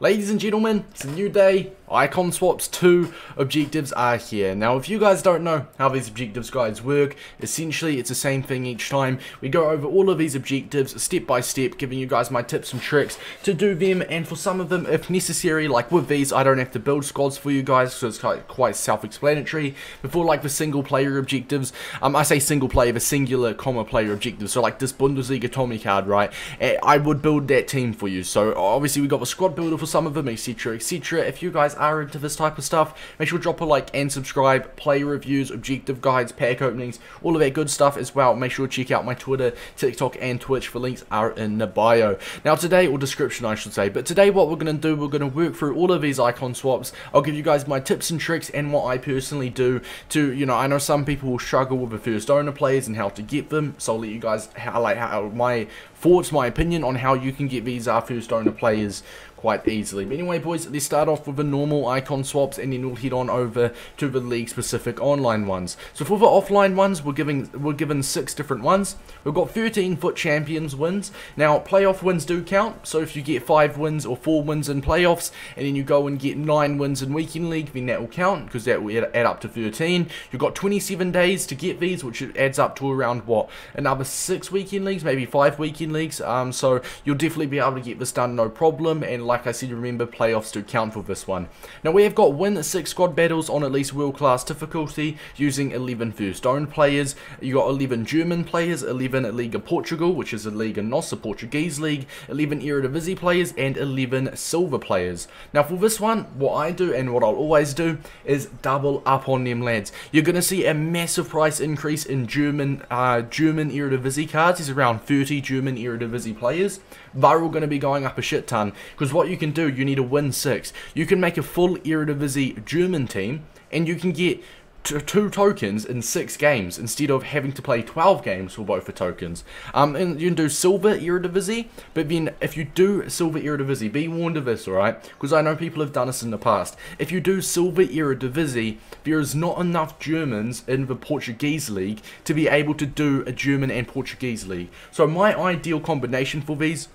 Ladies and gentlemen, it's a new day. Icon Swaps 2 objectives are here. Now, if you guys don't know how these objectives guides work, essentially it's the same thing each time. We go over all of these objectives step by step, giving you guys my tips and tricks to do them, and for some of them, if necessary, like with these, I don't have to build squads for you guys, so it's quite self-explanatory. Before, like the single player objectives, I say single player, the singular comma player objectives, so like this Bundesliga Tommy card, right? I would build that team for you. So obviously we got the squad builder for some of them, etc, etc. If you guys are into this type of stuff, make sure to drop a like and subscribe. Player reviews, objective guides, pack openings, all of that good stuff as well. Make sure to check out my Twitter, TikTok and Twitch. The links are in the bio. Now today, or description I should say, but today what we're going to do, we're going to work through all of these icon swaps. I'll give you guys my tips and tricks and what I personally do to, you know, I know some people will struggle with the first owner players and how to get them, so I'll let you guys highlight how my thoughts, my opinion on how you can get these first owner players quite easily. But anyway, boys, let's start off with the normal icon swaps, and then we'll head on over to the league specific online ones. So for the offline ones, we're given 6 different ones. We've got 13 FUT Champions wins. Now playoff wins do count, so if you get 5 wins or 4 wins in playoffs and then you go and get 9 wins in weekend league, then that will count, because that will add up to 13. You've got 27 days to get these, which adds up to around what, another 6 weekend leagues, maybe 5 weekend leagues. So you'll definitely be able to get this done no problem, and like I said, remember, playoffs do count for this one. Now we have got win 6 squad battles on at least world class difficulty using 11 first own players. You got 11 German players, 11 Liga Portugal, which is a Liga NOS, a Portuguese league, 11 Eredivisie players, and 11 silver players. Now for this one, what I do and what I'll always do is double up on them, lads. You're going to see a massive price increase in German Eredivisie cards. There's around 30 German Eredivisie players. They're all going to be going up a shit ton, because what you can do, you need to win 6. You can make a full Eredivisie German team, and you can get 2 tokens in 6 games instead of having to play 12 games for both the tokens. And you can do silver Eredivisie, but then if you do silver Eredivisie, be warned of this, alright? Because I know people have done this in the past. If you do silver Eredivisie, there is not enough Germans in the Portuguese league to be able to do a German and Portuguese league. So my ideal combination for these,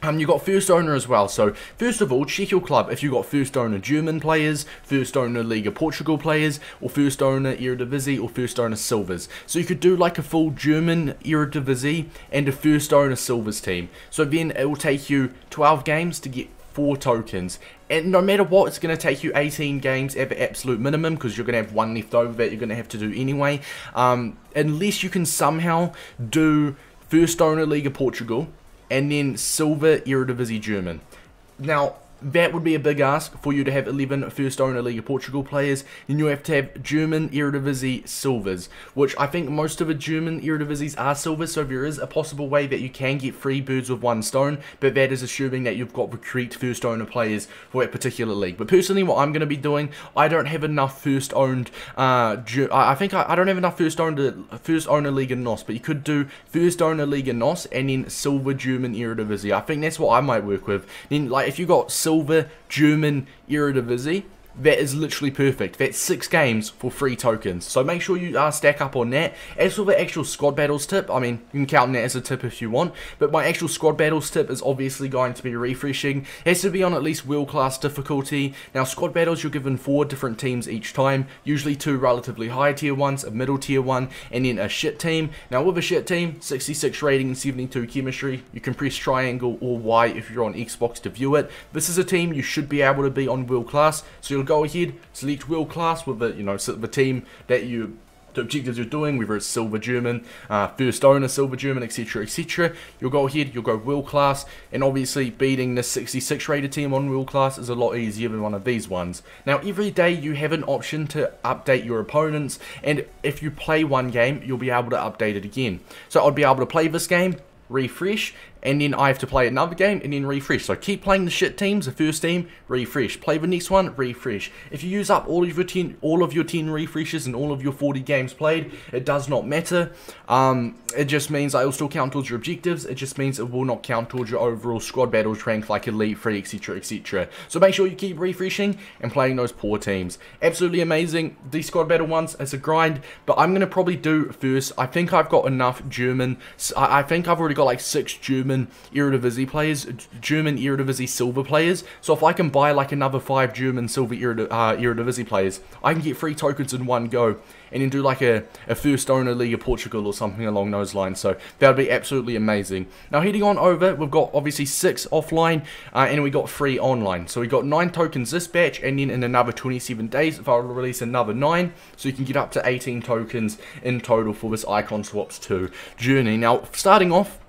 you got first owner as well. So first of all, check your club if you got first owner German players, first owner Liga Portugal players, or first owner Eredivisie, or first owner silvers. So you could do like a full German Eredivisie and a first owner silvers team. So then it will take you 12 games to get 4 tokens, and no matter what, it's going to take you 18 games at the absolute minimum, because you're going to have 1 left over that you're going to have to do anyway, unless you can somehow do first owner Liga Portugal and then silver Eredivisie German. Now that would be a big ask for you to have 11 first owner Liga Portugal players. Then you have to have German Eredivisie silvers, which I think most of the German Eredivisies are silvers, so there is a possible way that you can get 3 birds with 1 stone, but that is assuming that you've got the correct first owner players for that particular league. But personally, what I'm going to be doing, I don't have enough first owned, I don't have enough first owner Liga NOS, but you could do first owner Liga NOS and then silver German Eredivisie. I think that's what I might work with. Then, like, if you got silver German Eredivisie, that is literally perfect. That's 6 games for 3 tokens. So make sure you stack up on that. As for the actual squad battles tip, I mean, you can count that as a tip if you want, but my actual squad battles tip is obviously going to be refreshing. It has to be on at least world class difficulty. Now squad battles, you're given 4 different teams each time, usually 2 relatively high tier ones, a middle tier one, and then a shit team. Now with a shit team, 66 rating and 72 chemistry, you can press triangle or Y if you're on Xbox to view it. This is a team you should be able to be on world class, so you'll go ahead, select world class with the, you know, the team that the objectives you're doing, whether it's silver German, first owner silver German, etc, etc. You'll go ahead, you'll go world class, and obviously beating the 66 rated team on world class is a lot easier than one of these ones. Now every day you have an option to update your opponents, and if you play one game, you'll be able to update it again. So I'd be able to play this game, refresh, and then I have to play another game and then refresh. So keep playing the shit teams, the first team, refresh. Play the next one, refresh. If you use up all of your 10 refreshes and all of your 40 games played, it does not matter. It just means it will still count towards your objectives. It just means it will not count towards your overall squad battles rank like Elite 3, etc, etc. So make sure you keep refreshing and playing those poor teams. Absolutely amazing. These squad battle ones, it's a grind, but I'm going to probably do first. I think I've got enough German. I think I've already got like 6 German German Eredivisie players, German Eredivisie silver players. So if I can buy like another 5 German silver Eredivisie players, I can get 3 tokens in one go, and then do like a first owner Liga Portugal or something along those lines. So that would be absolutely amazing. Now heading on over, we've got obviously 6 offline, and we got 3 online. So we got 9 tokens this batch, and then in another 27 days, if I release another 9, so you can get up to 18 tokens in total for this Icon Swaps 2 journey. Now starting off,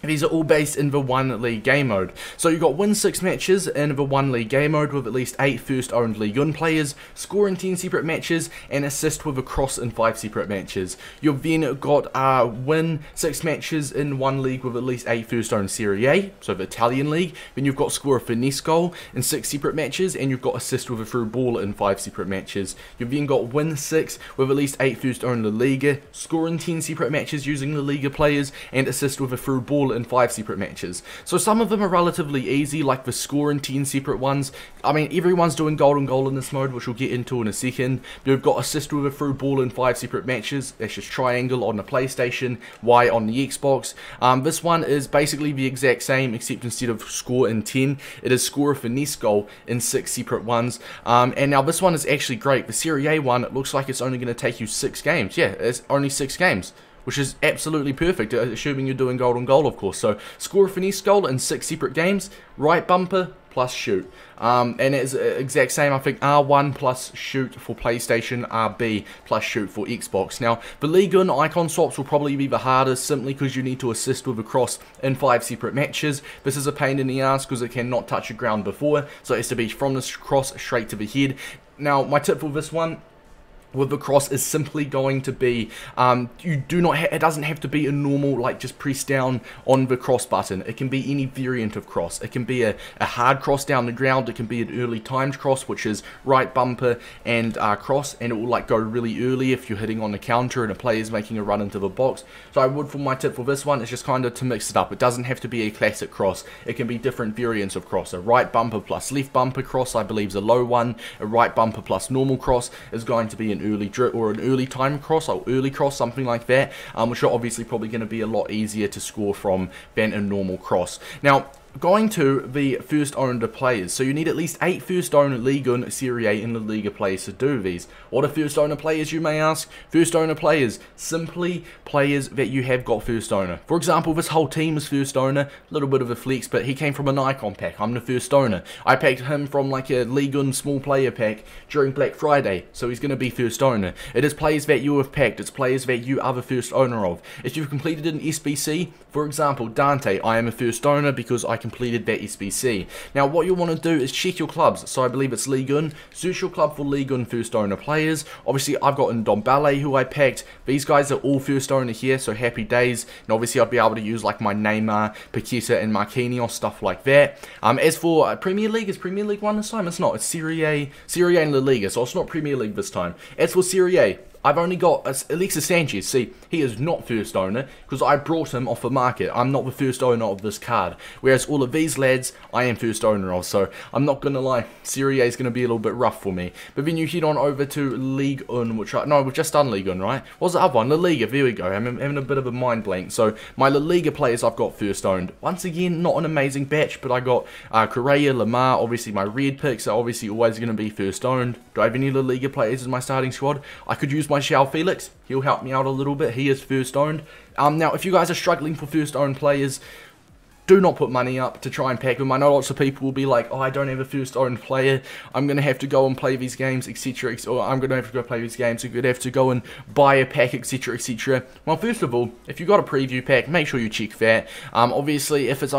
these are all based in the 1 league game mode. So you've got win 6 matches in the 1 league game mode with at least 8 first owned Ligue 1 players, score in 10 separate matches, and assist with a cross in 5 separate matches. You've then got win 6 matches in 1 league with at least 8 first owned Serie A, so the Italian league. Then you've got score a finesse goal in 6 separate matches, and you've got assist with a through ball in 5 separate matches. You've then got win 6 with at least 8 first owned La Liga, score in 10 separate matches using La Liga players, and assist with a through ball in 5 separate matches. So some of them are relatively easy, like the score in 10 separate ones. I mean, everyone's doing golden goal in this mode, which we'll get into in a second. But we've got assist with a through ball in 5 separate matches. That's just triangle on the PlayStation, Y on the Xbox. This one is basically the exact same, except instead of score in 10, it is score a finesse goal in 6 separate ones. And now this one is actually great. The Serie A one, it looks like it's only going to take you 6 games. Yeah, it's only 6 games, which is absolutely perfect, assuming you're doing golden goal, of course. So score a finesse goal in 6 separate games, right bumper plus shoot. And it's exact same, I think, R1 plus shoot for PlayStation, RB plus shoot for Xbox. Now, the Ligue 1 icon swaps will probably be the hardest, simply because you need to assist with a cross in 5 separate matches. This is a pain in the ass because it cannot touch the ground before, so it has to be from the cross straight to the head. Now, my tip for this one with the cross is simply going to be, it doesn't have to be a normal, like, just press down on the cross button. It can be any variant of cross. It can be a hard cross down the ground. It can be an early timed cross, which is right bumper and cross, and it will like go really early if you're hitting on the counter and a player's making a run into the box. So I would, for my tip for this one, is just kind of to mix it up. It doesn't have to be a classic cross. It can be different variants of cross. A right bumper plus left bumper cross, I believe, is a low one. A right bumper plus normal cross is going to be an early drip or an early time cross or early cross, something like that, which are obviously probably going to be a lot easier to score from than a normal cross. Now, going to the first owner players, so you need at least 8 first owner Ligue 1, Serie A and La Liga players to do these. What are first owner players, you may ask? First owner players, simply players that you have got first owner. For example, this whole team is first owner, a little bit of a flex, but he came from an icon pack. I'm the first owner. I packed him from like a Ligue 1 small player pack during Black Friday, so he's going to be first owner. It is players that you have packed, it's players that you are the first owner of. If you've completed an SBC, for example, Dante, I am a first owner because I completed that SBC. Now, what you want to do is check your clubs. So I believe it's Ligue 1. Search your club for Ligue 1 first owner players. Obviously, I've got Ndombele, who I packed. These guys are all first owner here, so happy days. And obviously, I'd be able to use like my Neymar, Paqueta, and Marquinhos, stuff like that. As for Premier League, is Premier League 1 this time? It's not. It's Serie A and La Liga, so it's not Premier League this time. As for Serie A, I've only got Alexis Sanchez. See, he is not first owner because I brought him off the market. I'm not the first owner of this card. Whereas all of these lads, I am first owner of. So I'm not going to lie, Serie A is going to be a little bit rough for me. But then you head on over to Ligue 1, we've just done Ligue 1, right? What's the other one? La Liga, there we go. I'm having a bit of a mind blank. So my La Liga players I've got first owned. Once again, not an amazing batch, but I got Correa, Lamar, obviously my red picks are obviously always going to be first owned. Do I have any La Liga players in my starting squad? I could use my João Felix. He'll help me out a little bit. He is first owned. Now, if you guys are struggling for first owned players, do not put money up to try and pack them. I know lots of people will be like, oh, I don't have a first owned player. I'm going to have to go and play these games, etc. Or I'm going to have to go play these games. You're going to have to go and buy a pack, etc, etc. Well, first of all, if you've got a preview pack, make sure you check that. Obviously, if it's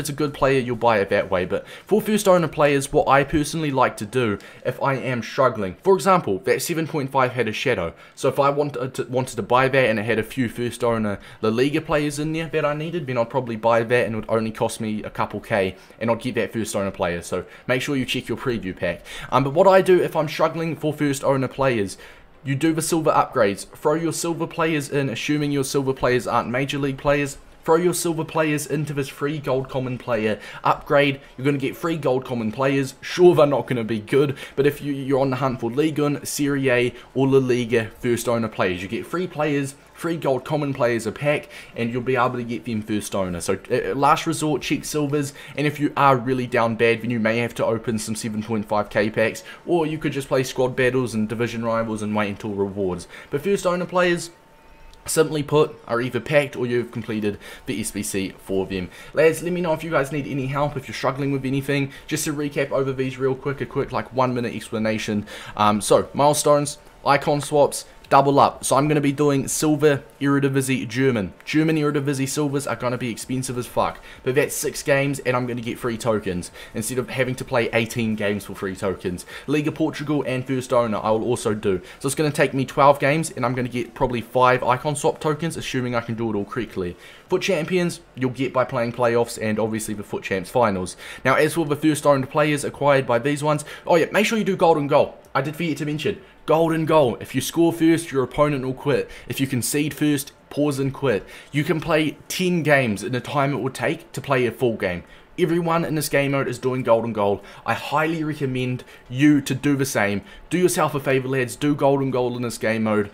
a good player, you'll buy it that way. But for first owner players, what I personally like to do, if I am struggling, for example, that 7.5 had a shadow. So if I wanted to buy that and it had a few first owner La Liga players in there that I needed, then I'd probably buy that and it would only cost me a couple K and I'd get that first owner player. So make sure you check your preview pack. But what I do if I'm struggling for first owner players, you do the silver upgrades. Throw your silver players in, assuming your silver players aren't major league players. throw your silver players into this free gold common player upgrade. You're going to get free gold common players. Sure, they're not going to be good, but if you're on the hunt for Ligue 1, Serie A, or La Liga first owner players, you get free players, free gold common players a pack, and you'll be able to get them first owner. So last resort, check silvers, and if you are really down bad, then you may have to open some 7.5k packs, or you could just play squad battles and division rivals and wait until rewards. But first owner players, simply put, are either packed or you've completed the SBC for them. Lads, let me know if you guys need any help, if you're struggling with anything. Just to recap over these real quick, a quick like 1 minute explanation. So milestones, icon swaps, double up. So I'm going to be doing silver Eredivisie German. German Eredivisie silvers are going to be expensive as fuck. But that's 6 games and I'm going to get free tokens instead of having to play 18 games for free tokens. Liga Portugal and first owner I will also do. So it's going to take me 12 games and I'm going to get probably 5 icon swap tokens, assuming I can do it all correctly. Foot champions you'll get by playing playoffs and obviously the foot champs finals. Now as for the first owned players acquired by these ones, oh yeah, make sure you do golden goal. I did forget to mention, golden goal. If you score first, your opponent will quit. If you concede first, pause and quit. You can play 10 games in the time it would take to play a full game. Everyone in this game mode is doing golden goal. I highly recommend you to do the same. Do yourself a favor, lads. Do golden goal in this game mode.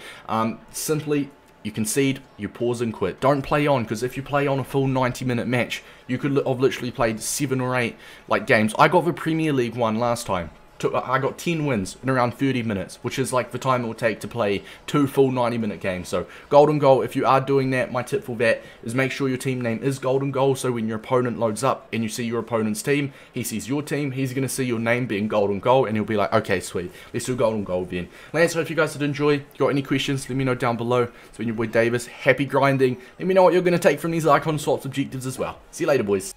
Simply, you concede, you pause and quit. Don't play on, because if you play on a full 90-minute match, you could have literally played 7 or 8 like games. I got the Premier League one last time. I got 10 wins in around 30 minutes, which is like the time it will take to play 2 full 90-minute games. So golden goal, if you are doing that, my tip for that is make sure your team name is golden goal, so when your opponent loads up and you see your opponent's team, he sees your team, he's going to see your name being golden goal, and he'll be like, okay, sweet, let's do golden goal then. Lads, so if you guys did enjoy, got any questions, let me know down below. It's been your boy Davis, happy grinding. Let me know what you're going to take from these icon swaps objectives as well. See you later, boys.